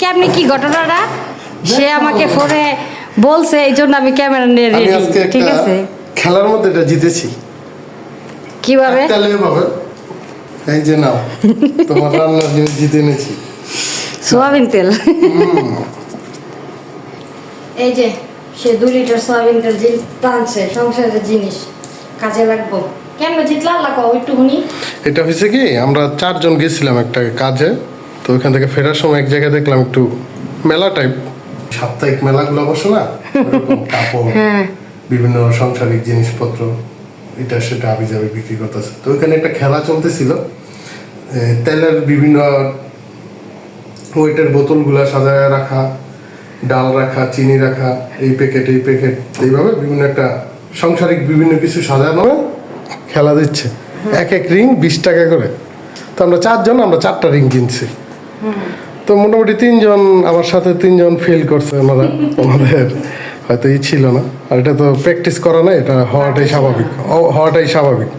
কেমনি কি ঘটনাটা সে আমাকে ফোনে বলছে, এই জন্য আমি ক্যামেরা নিয়ে আমি রেডি। আজকে ঠিক একটা আছে, খেলার মধ্যে এটা জিতেছি। কিভাবে? তাহলে বাবা এই যে নাও তোমার রান্নার জিনিস জিতে এনেছি। সোয়াবিন তেল। এই যে সে 2 লিটার সোয়াবিন তেল টানছে, সংসারের জিনিস কাজে লাগবো। কেমন জিতলা আল্লাহ কও একটু শুনি। এটা হয়েছে কি, আমরা 4 জন গেছিলাম একটা কাজে, তো ওইখান থেকে ফেরার সময় এক জায়গায় দেখলাম একটু মেলা টাইপ, সাপ্তাহিক মেলাগুলো বসে না, এরকম কাপড়, বিভিন্ন সাংসারিক জিনিসপত্র, এটা সেটা আবিজাবি বিক্রি করতেছে। তো ওইখানে একটা খেলা চলতেছিল, তেলের বিভিন্ন ওয়েটের বোতলগুলা সাজায় রাখা, ডাল রাখা, চিনি রাখা, এই প্যাকেট এইভাবে বিভিন্ন একটা সাংসারিক বিভিন্ন কিছু সাজানো খেলা দিচ্ছে। এক এক রিং 20 টাকা করে। তো আমরা 4 জন, আমরা 4টা রিং কিনছি। তো মোটামুটি 3 জন, আমার সাথে 3 জন ফেল করছে। ওনাদের হয়তো ছিল না, আর এটা তো প্র্যাকটিস করা না, এটা হওয়াটাই স্বাভাবিক।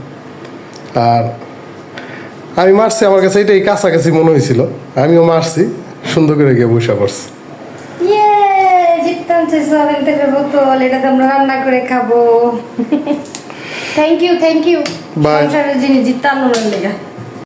আর আমি মারছি, আমার কাছে এটাই কাছাকাছি মনে হয়েছিল, আমিও মারছি, সুন্দর করে গিয়ে বসে পড়ছি। ইয়ে, জিততাম সে সোয়াবিন তেলের বোতল, এটা তো আমরা রান্না করে খাবো। Thank you Bye. সংসারের জিনিস জিততাম না লেগা।